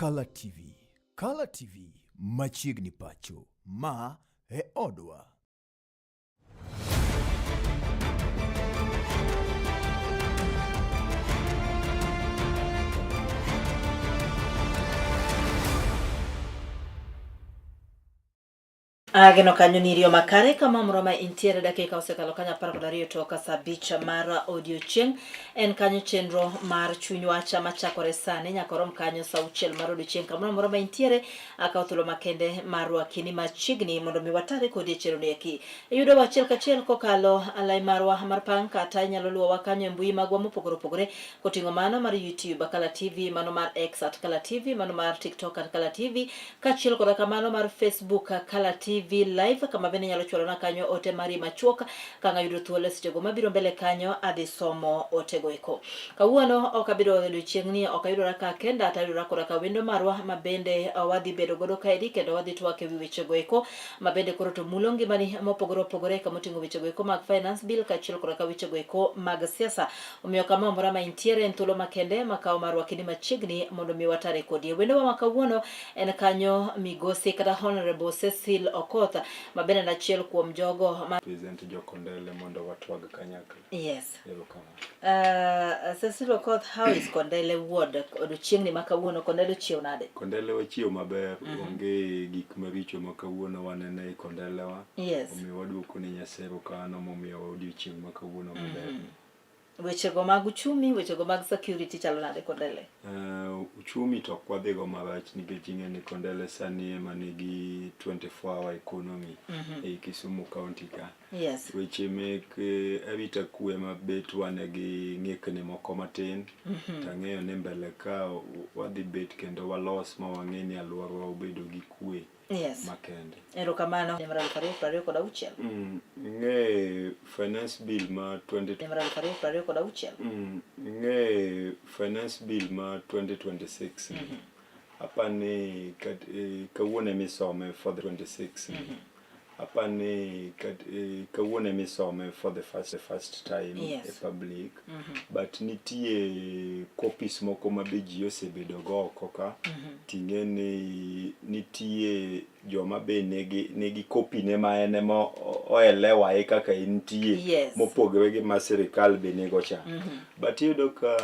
Color TV. Color TV machiegni pacho. Ma e odwa. Ageno kanyo nirio makare kama mroma intiere dakika osekalo kanya par kod ariyo toka saa 5 mar odiochieng' en kanyo chenro mar chuny wacha machakore sani nyaka rom kanyo saa 6 mar odiochieng' kama mroma intiere akaw thuolo makende mar wakini machiegni mondo mi watare kodi chenro neki yudo wachiel kachiel kokalo alai marwa mar pang kata inyalo luwo wakanyo e mbui magwa mopogore opogore koting'o mano mar YouTube Color TV, mano mar X @Color TV, mano mar TikTok @Color TV, kachiel kod kamano mar Facebook Color TV live kama bende nyalo chwalo na kanyo ote mari machuok kanga yudo thuolo sechego mabiro mbele kanyo adhi somo otego eko. Kawuono okabiro odiochieng'ni okayudora ka kenda atayudora koda ka wendo marwa mabende wadhi bedo godo kaedi kendo wadhi twake wi wechego eko mabende koro to mulo ngimani mopogore opogore kama oting'o wechego eko mag finance bill kachiel koda ka wechego eko mag siasa. Omiyo kama mora ma intiere en thuolo makende makaw marwa kini machiegni mondo mi watare kodi. Wendo wa makawuono en kanyo migosi kata Honorable Cecil Okoth mabende na chiel kuom jogo present Kondele mondo watwag kanyakla. Yes. Cecil Okoth, how is Kondele ward odiochieng'ni makawuono? Kondele chiew nade? Kondele wachiew maber, onge gik maricho makawuono wanene Kondele wa. Yes. Omiyo waduoko ne Nyasero kano momiyo odiochieng' makawuono maber. Wechego mag uchumi, wechego mag security chalo nade Kondele? Uchumi to kwadhigo marach nikech ing'eni Kondele sani ema nigi 24-hour economy e Kisumu County ka. Yes. Weche mek arita kwe mabet wane gi ng'ikni moko matin. Tang'eyo ni mbele ka wadhi bet kendo walos ma wang'e ni alwora obedo gi kwe. Yes. Makende. Erokamano. Nyamara 2026. Nge finance bill ma 2026. Nge finance bill ma 2026. Apani kawuone misome for the 26. Apani kawuone misome for the first time e public. But nitie copies moko mabeji osebedo go koka. Ting'eni nitie joma be negi copy ne ma ene mo oelewa e kaka intie mopogore gi ma sirikal be nego cha. But yudo ka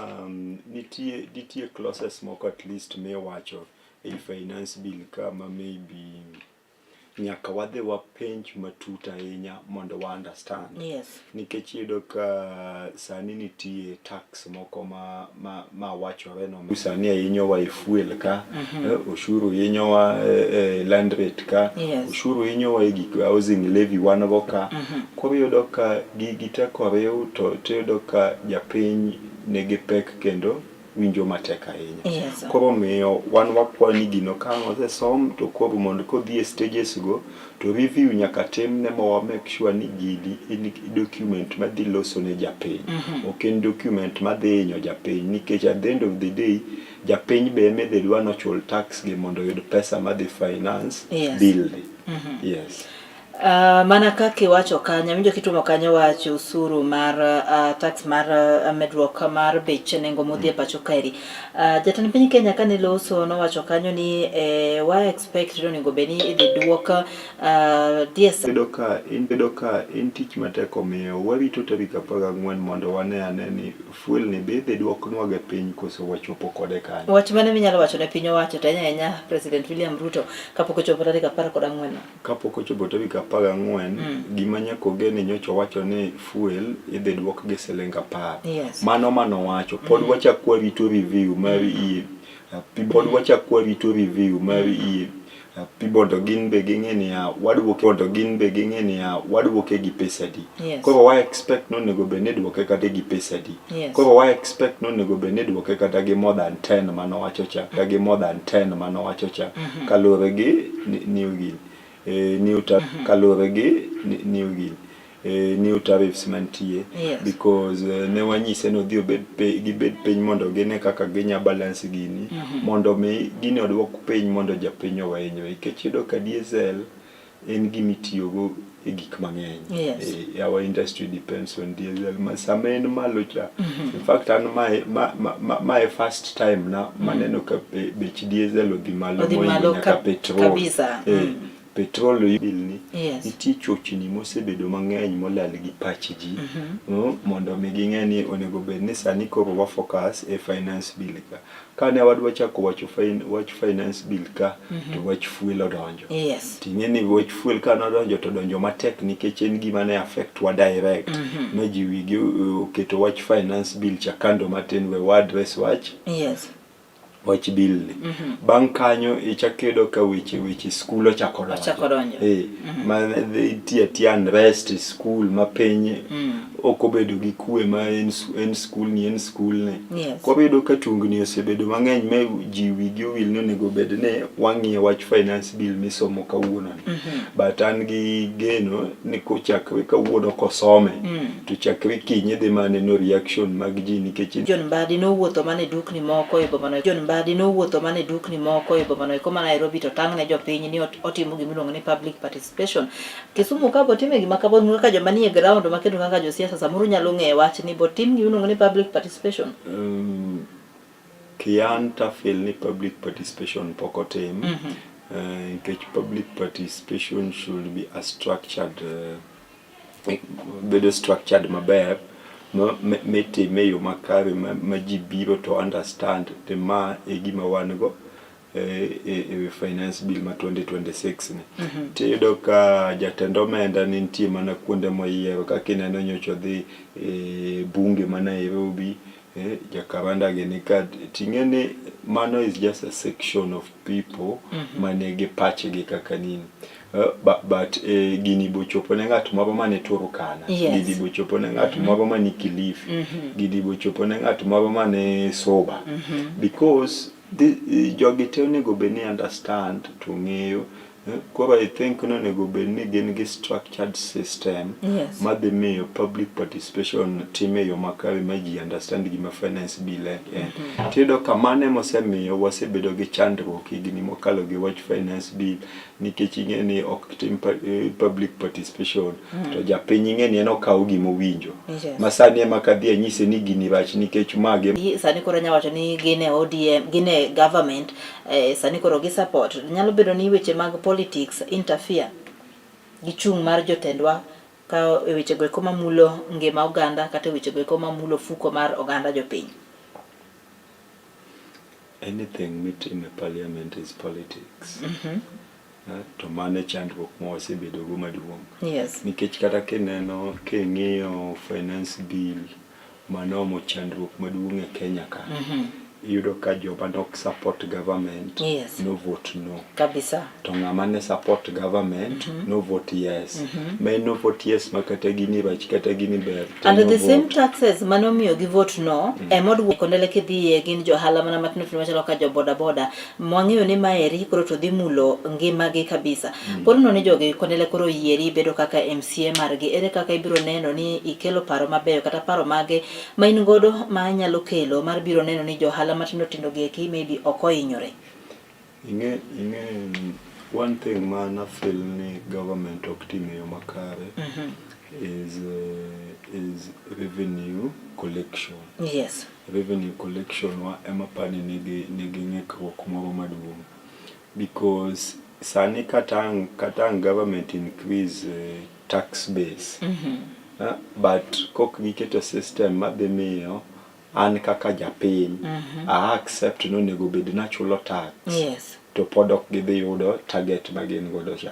nitie clauses moko at least me wacho e finance bill kama maybe nyaka wadhi wapenj matut ahinya mondo wa understand. Yes. Nikech yudo ka sani nitie tax moko ma wachore no sani hinyowa e fuel ka, ushuru hinyowa land rate ka, ushuru hinyowa e gik housing levy wan go ka. Koro yudo ka gigi te koreu to yudo ka japiny nigi pek kendo winjo matek ahinya. Koro miyo wan wakwani gino ka osesom to koro mondo kodhi e stages go to review nyaka tim ne mo make sure ni gidi in document madhi loso ne japiny. Ok en document madhi hinyo japiny nikech at the end of the day japiny be medhe dwa no chul tax gi mondo yud pesa madhi finance bill. Yes. Mana kaki wacho kanya winjo kitumo kanyo wacho usuru mar tax mar medruok mar bech nengo modhi e pacho kaeri. Jatend piny Kenya kane loso no wacho kanyo ni wa expect no nego beni idhi duoka DS Doka in tich matek omiyo warito tarik 14 mondo wane ane ni fuel ni be idhi duoknwa ge piny koso wachopo kode kanyo. Wach mane minyalo wacho ne piny owacho to enya President William Ruto kapok ochopo tarik 14? Kapok ochopo tarik 14 gima nyako gene nyocho wacho ni fuel idhi duok gi siling 10. Mano wacho pod wachakwa rito review mari pod wachakwa rito review mari pibodo gin be ging'eni waduoke gi pesa di. Koro wa expect no nego be ne duoke kata gi pesa di. Koro wa expect no nego be ne duoke kata gi more than 10 mano wacho cha. Kalore gi new tariffs mantie because ne wanyise no dhi gibed piny mondo gine kaka ginya balance gini mondo mi gini odwok piny mondo japiny owenywe nikech yudo ka diesel en gimitiyogo e gik mang'eny. Yes. Our industry depends on diesel. Sama en malo cha. In fact, an my first time na maneno ka bech diesel odhi malo moingo nyaka petrol. Kabisa. Petrol bilni. Yes. Nitie chochni mosebedo mang'eny molal gi pach ji. Mondo mi ging'e ni onego bed ni sani koro wa focus e finance bill ka. Kane wadwa chako wach finance bill ka to wach fuel odonjo. Yes. Ting'e ni wach fuel ka nodonjo to donjo matek nikech en gima ne affect wa direct. Ma ji wigi oketo wach finance bill cha kando matin we address wach. Yes. Wach bill ni. Bang' kanyo ichakedo ka weche school ochako donjo. Ma tie unrest school ma piny okobedo gi kwe ma en school ni. Kobedo ka tungni osebedo mang'eny ma ji wigi owil ni onego bed ne wang'iyo wach finance bill misomo kawuono ni. But an gi geno ni kochakre kawuono kosome to chakre kiny dhi maneno reaction mag ji nikech John Mbadi nowuotho mane dukni moko e boma no. John Mbadi nowuotho mane dukni moko e boma no koma Nairobi to tang' ne jopiny ni otimo gimiluongo ni public participation. Kisumu ka botime gima ka bon kaka joma nie ground makendo kaka josiasa samoro nyalo ng'e wach ni botim gimiluongo ni public participation. Kian ta feel ni public participation pok otim. Nikech public participation should be a structured bedo structured maber mitime yo makare ma ji biro to understand the ma e gima wan go finance bill ma 2026 ni. Tiyudo ka jatend omenda nitie mana kuonde moyiero kaka ineno nyocha dhi bunge ma Nairobi, Jacaranda gini ka ting'e ni mano is just a section of people manigi pachgi kaka nini. But gini bochopo ne ng'at moro mane Turkana, gini bochopo ne ng'at moro mane Kilifi, gini bochopo ne ng'at moro mane Soba, because jogi te onego bed ni understand to ng'eyo. Koro I think onego bed ni gin gi structured system madhi miyo public participation time yo makare ma ji understand gima finance bill en. Tiyudo ka mane mosemiyo wasebedo gi chandruok higni mokalo gi wach finance bill nikech ing'e ni ok tim public participation to japiny ing'e ni en okawo gima owinjo. Masani ema kadhi anyise ni gini rach nikech mage. Sani koro nyawacho ni gine ODM, gine government, sani koro gi support. Nyalo bedo ni weche mag politics interfere gi chung' mar jotendwa ka weche go eko mamulo ngima oganda kata weche go eko mamulo fuko mar oganda jopiny. Anything meeting in parliament is politics. To mane chandruok mosebedo go maduong'. Nikech kata kineno king'iyo finance bill manomo chandruok maduong' e Kenya ka. Iyudo ka joma nok support government no vote no. Kabisa. To ng'ama ne support government no vote yes. Men no vote yes makata gini rach kata gini ber. And the same taxes manomiyo gi vote no emodwo kondele kidhiye gin johala mana matino machalo ka jo boda boda mwang'eyo ni maeri koro to dhi mulo ngima gi kabisa. Koro no ni jogi kondele koro yieri bedo kaka MCA margi ere kaka ibiro neno ni ikelo paro mabeyo kata paro mage ma in godo ma nyalo kelo mar biro neno ni johala matino tindo gi eki maybe okoinyore. Inge one thing man I feel ni government ok time yo makare is revenue collection. Revenue collection wa ema pani nigi ng'ikruok moro maduong'. Because sani katang government increase tax base. But kok giketo system madhi miyo an kaka japiny I accept no nego bed nachulo tax. To podok gidhi yudo target magin godo cha.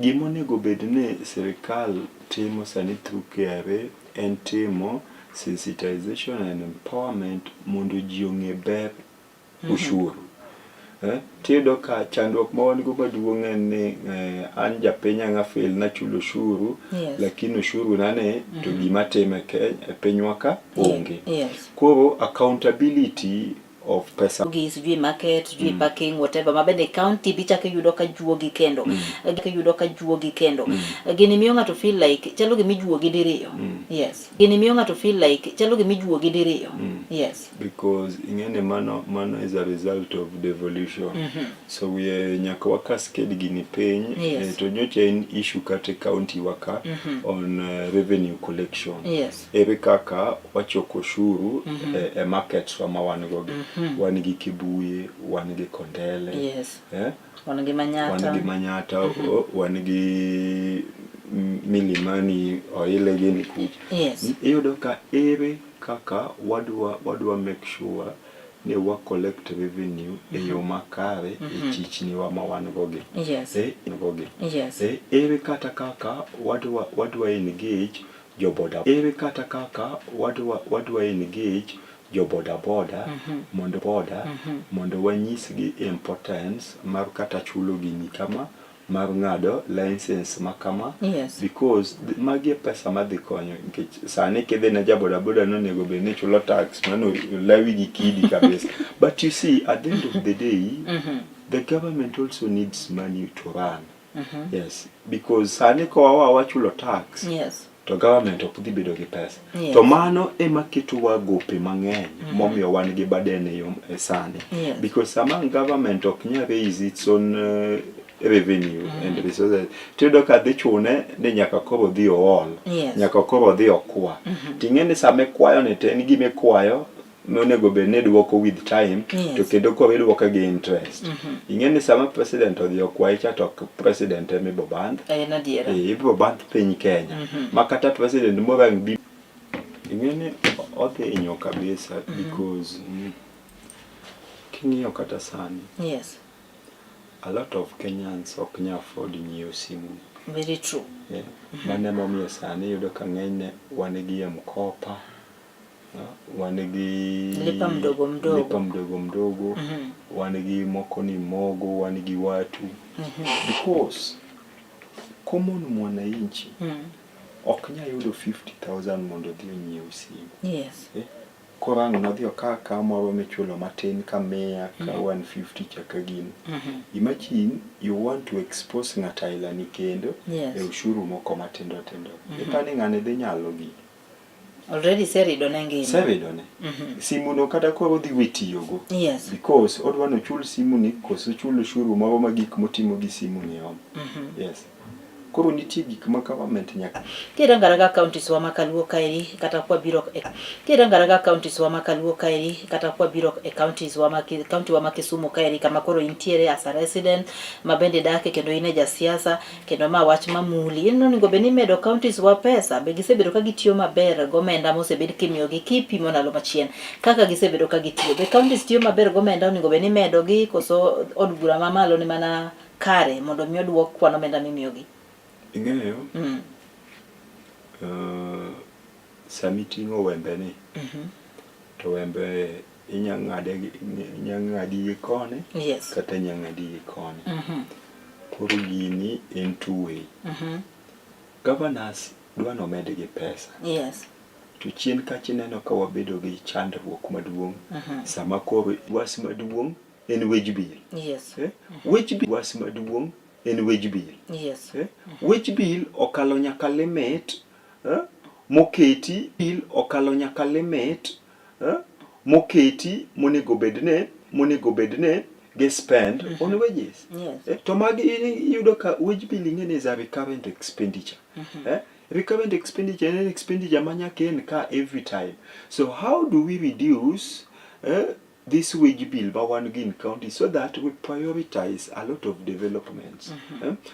Gimo nego bed ni sirikal timo sani through KRA en timo sensitization and empowerment mondo ji ong'e ber ushuru. Tiyudo ka chandruok ma wan go maduong' en ni an japiny ang'a feel nachulo ushuru lakini ushuru nane to gima time e pinywa ka onge. Koro accountability of pesa sijui market sijui parking whatever mabende county bichake yudo ka juogi kendo yudo ka juogi kendo gini miyo ng'ato feel like chalo gi mijuogi diriyo yes gini miyo ng'ato feel like chalo gi mijuogi diriyo yes because ingene mano is a result of devolution so we nyaka wakasked gini piny to nyocha en issue kate county waka on revenue collection ere kaka wachoko ushuru e market wa wan gogi wan gi Kibuye wan gi Kondele wan gi Manyata wan gi Milimani oile gini kuch iyudo ka ere kaka wadwa make sure ne wa collect revenue e yo makare e chichni wa wan gogi ere kata kaka wadwa engage joboda ere kata kaka wadwa engage jo boda mondo wanyisgi importance mar kata chulo gini kama mar ng'ado license makama because magi pesa madhi konyo nikech sani kidhi na jaboda no nego be ne chulo tax mano lawi gi kidi kabisa but you see at the end of the day the government also needs money to run yes because sani ko wachulo tax to government ok dhi bedo gi pesa to mano ema keto gope mang'eny momiyo wan gi baden e sani because sama government ok nya raise its own revenue and resources tido ka dhi chune ni nyaka koro dhi ool nyaka koro dhi okwa ting'eni sama kwayo ne ten gime kwayo monego be ne duoko with time to kendo ko iduoko gi interest ing'eni sama president odhi okwayo cha to president eme boband ibo band piny Kenya makata president morang bi ing'eni odhi inyo kabisa because king'iyo kata sani a lot of Kenyans ok nya afford nyiewo simu very true mane momiyo sani yudo ka ng'enyne wan gi mkopa wan gi lipa mdogo wan gi moko ni mogo wan gi watu because common mwananchi ok nya yudo 50,000 mondo dhi nyiew simu korang nadhi okaka moro michulo matin ka 100 ka 150 chaka gino imagine you want to expose ng'ataila ni kendo e ushuru moko matindo ipani ng'ane dhi nyalo gi already serido nengini simu no kata koro dhi wetiyogo because odwa no chul simu ni koso chulo ushuru moro magik motimo gi simu ni koro nitie gik ma government nyaka kirangaraga counties wa makaluo kairi kata kwa biro kirangaraga counties wa makaluo kairi kata kwa biro counties wa county wa Kisumu kairi kama koro intiere as a resident mabende dake kendo ine ja siasa kendo ma wach mamuli ino ningo beni medo counties wa pesa be gisebedo ka gitiyo maber gomenda mosebed kimiyo gi kipimo nalo machien kaka gisebedo ka gitiyo be counties tiyo maber gomenda ningo beni medo gi koso od bura mamalo ni mana kare mondo mi oduok kwano omenda mimiyo gi ing'eyo samiting'o wembe ni to wembe inyang'adi gi kone kata inyang'adi gi kone koro gini en two way governors dwa nomed gi pesa to chien kachi neno ka wabedo gi chandruok maduong' sama koro wasi maduong' en wage bill wage bill wasi maduong' en wage bill wage bill okalo nyaka limit moketi bill okalo nyaka limit moketi monego bedne ge spend on wages to magi yudo ka wage bill ing'ene is a recurrent expenditure recurrent expenditure en expenditure manyaka en ka every time so how do we reduce this wage bill by one in county so that we prioritize a lot of developments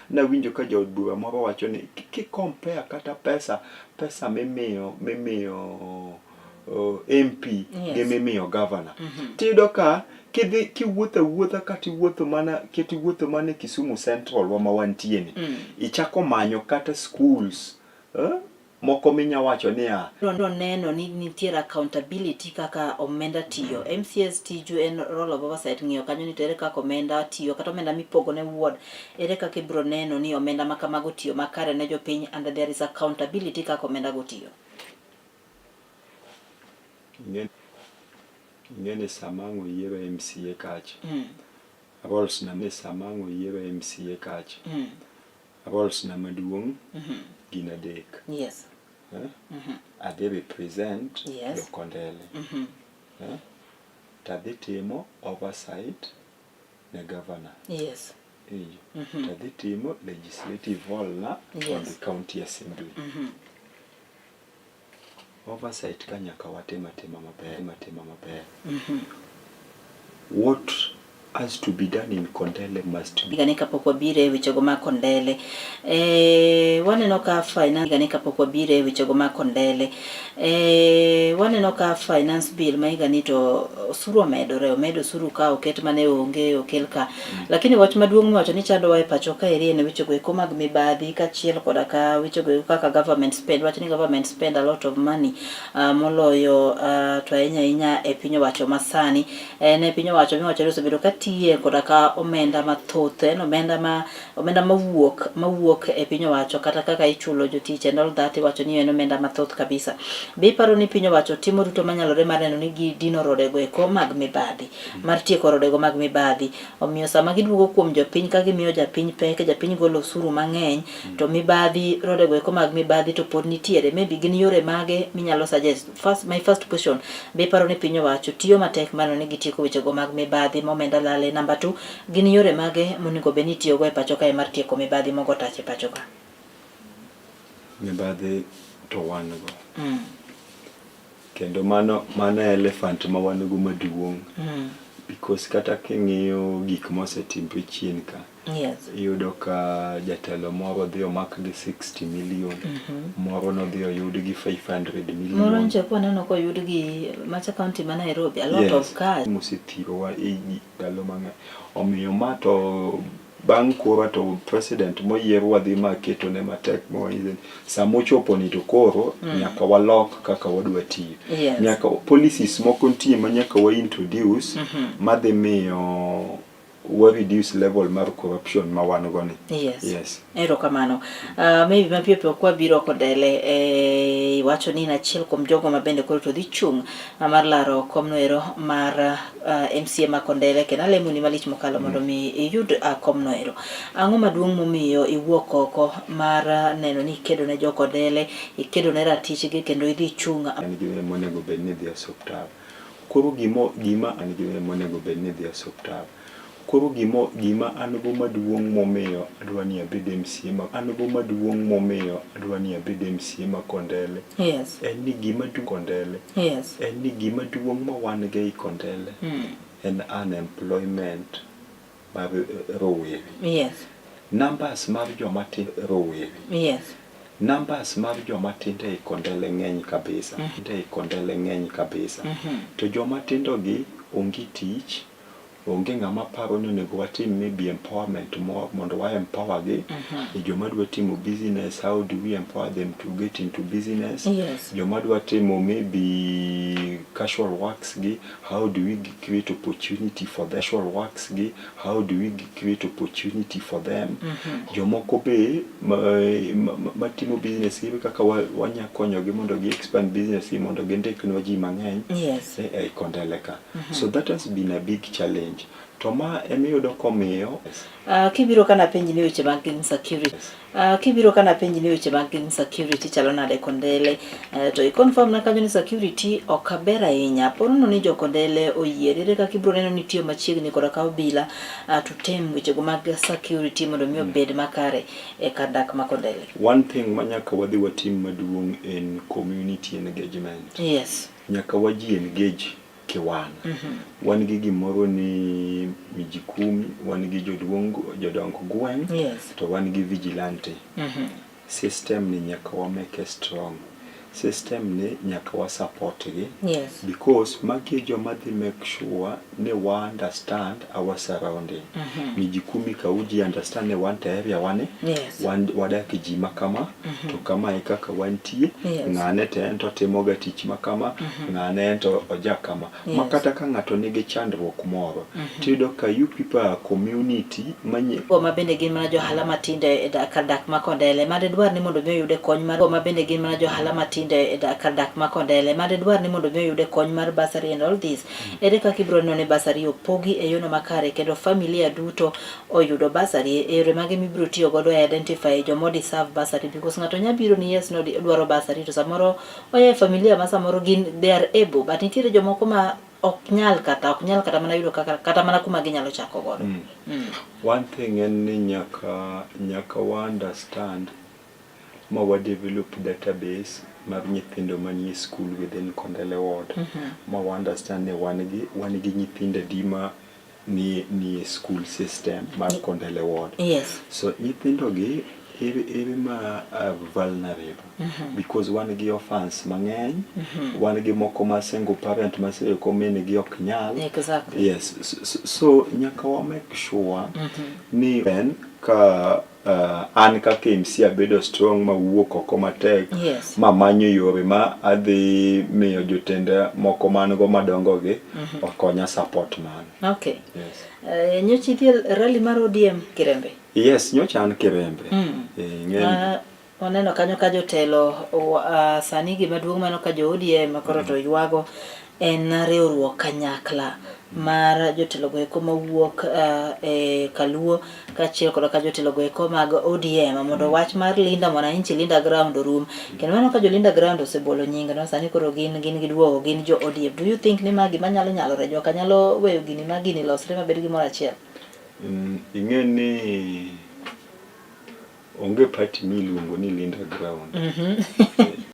na winjo ka jod bura moro wacho ni ki compare kata pesa mimiyo MP gi mimiyo governor tido ka kiwuotho kati wuotho mana Kisumu Central wa mawantie ni ichako manyo kata schools moko minya wacho ni rondo neno ni nitiere accountability kaka omenda tiyo MCS tiju en role of oversight ng'iyo kanyo nitere kaka omenda tiyo kata omenda mipogo ne ward ere kaka ibro neno ni omenda makamago tiyo makare ne jopiny and there is accountability kaka omenda go tiyo ngene samango yiero MCA kach roles na me samango yiero MCA kach roles na maduong gina dek Yes. Ade represent Yes. yo Kondele tadhi timo oversight na governor Yes. tadhi timo legislative role na on the Yes. county assembly oversight kanyaka watema maber what has to be done in Kondele must be Ganika pokwa bire wichogo ma Kondele. Waneno ka finance ganika pokwa bire wichogo ma Kondele. Waneno ka finance bill ma iganito osuru omedo osuru ka oket mane onge okel ka. Lakini wach maduong' wacho ni chando wa e pacho ka eri ne wichogo eko mag mibadhi ka chiel koda ka wichogo kaka government spend. Wacho ni government spend a lot of money moloyo to ahinya e piny owacho masani. Ne piny owacho miwacho ni osebedo ka tiye koda ka omenda mathoth omenda mawuok e piny owacho kata kaka ichulo jotich and all that wacho ni en omenda mathoth kabisa. Be paro ni piny owacho timo duto manyalore mar neno ni gidino rodego eko mag mibadhi mar tieko rodego mag mibadhi. Omiyo sama giduogo kuom jopiny ka gimiyo japiny pek japiny golo osuru mang'eny to mibadhi rodego eko mag mibadhi to pod nitiere. Maybe gin yore mage minyalo suggest. My first question, be paro ni piny owacho tiyo matek mar neno ni gitieko wechego mag mibadhi momenda lale. Number 2, gin yore mage monego be nitiyogo e pacho kae mar tieko mibadhi mogo tach e pacho ka? mibadhi to wan go kendo mano elephant ma wan go maduong because kata king'iyo gik mosetimre chien ka Yes. iyudo ka jatelo moro dhi omak gi 60 million moro no dhi oyud gi 500 million Moro nje kwa neno ko yud gi Macha County ma Nairobi a lot of cash. Musithirowa e ndalo mang'eny omiyo ma to bang' koro to president moyier wadhi maketo ne matek moizen samochopo ni to koro nyaka walok kaka wadwa tiyo. Yes. Nyaka policies moko nitie ma nyaka wa introduce madhi miyo we reduce level mar corruption ma wan go ni. Yes. Yes. Erokamano. Maybe mapiyo kwa biro Kondele wacho ni achiel kuom jogo ma bende koro to dhi chung mar laro komno ero mar MCA ma Kondele kendo alemo ni malich mokalo mondo mi iyud komno ero. Ang'o maduong' momiyo iwuok oko mar neno ni ikedo ne jo Kondele, ikedo ne ratichgi kendo idhi chung? An gi monego bed ni dhi osuptal. Koro gima an gi monego bed ni dhi osuptal. Koro gima an go maduong' momiyo adwa ni abed MCA ma Kondele. Yes. En ni gima duong' Kondele. Yes. En ni gima duong' ma wan go i Kondele. En unemployment mar rowere. Yes. Numbers mar joma tin rowere. Yes. Numbers mar joma tindo e Kondele ng'eny kabisa. To joma tindo gi onge tich. Onge ng'ama paro ni onego watim maybe empowerment mondo wa empower gi joma dwa timo business. How do we empower them to get into business? Yes. Joma dwa timo maybe casual works gi, how do we create opportunity for them? How do we create opportunity for them? Jomoko be matimo business gi kaka wanya konyo gi mondo gi expand business gi mondo gi ndiknwa ji mang'eny. Yes. E Kondele ka. So that has been a big challenge. To ma emiyudo komiyo kibiro kana penji ni weche mag security chalo nade Kondele to i-confirm na kanyo ni security okaber ahinya. Porono ni jo Kondele oyiere ka kibiro neno ni tiyo machiegni koda ka obila to tem wechego mag security mondo mi obed makare e kar dak ma Kondele. One thing manyaka wadhi watim maduong' en community engagement. Yes. Nyaka waji engage kiwan. Wan gi gimoro ni miji 10, wan gi jodong gweng', Yes. to wan gi vigilante. System ni nyaka wa make strong. System ni nyaka wa support gi. Yes. Because magi joma dhi make sure ne wa understand our surrounding. Miji 10 ka uji understand ne wan to area wane. Yes. Wadak ji makama to kama e kaka wantie. Yes. Ng'ane to ento timo ga tich makama, ng'ane ento oja kama. Yes. Makata ka ng'ato nigi chandruok moro. Tido ka you people are community manye ma bende gin mana jo hala matinde e kar dak ma Kondele ma dwar ni mondo mi oyude kony mar ma bende gin mana jo hala matinde tinde kar dak ma Kondele made dwar ni mondo mi oyude kony mar basari and all this. Ere kaka ibro neno ni basari opogi e yono makare kendo familia duto oyudo basari e yore mage mibro tiyo godo e identify jomo deserve basari, because ng'ato nya biro ni yes no dwaro basari to samoro oya familia ma samoro gin they are able but nitiere jomoko ma ok nyal kata mana yudo kata mana kuma ginyalo chako godo. One thing en ni nyaka wa understand ma wa develop database mar nyithindo manie school within Kondele ward. Ma wa understand ni wan gi nyithindo dima ni school system mar Kondele ward. Yes. So nyithindo gi ere ma vulnerable because wan gi orphans mang'eny, wan gi moko ma single parent ma se ko mine gi ok nyal. Exactly. Yes, so nyaka wa make sure ni ben ka an ka KMC abedo strong ma wuok oko matek. Yes. Ma manyo yore ma adhi miyo jotenda moko man go madongo gi okonya support man. Okay. Yes. Nyochi thiel rally mar ODM Kirembe. Yes, nyocha an Kirembe. Waneno kanyo ka jotelo sani gima duong' mano ka jo ODM makoro to ywago en riwruok kanyakla mar jotelo go eko mawuok e Kaluo kaachiel kod ka jotelo go eko mag ODM mondo wach mar Linda Mwananchi Linda Ground orum. Kendo mano ka jo Linda Ground osebolo nyinga no sani koro gin giduogo gin jo ODM. Do you think ni magi manyalo rejo kanyalo weyo gini magini losre mabed gimoro achiel? Ing'e ni onge party miluongo ni Linda Ground.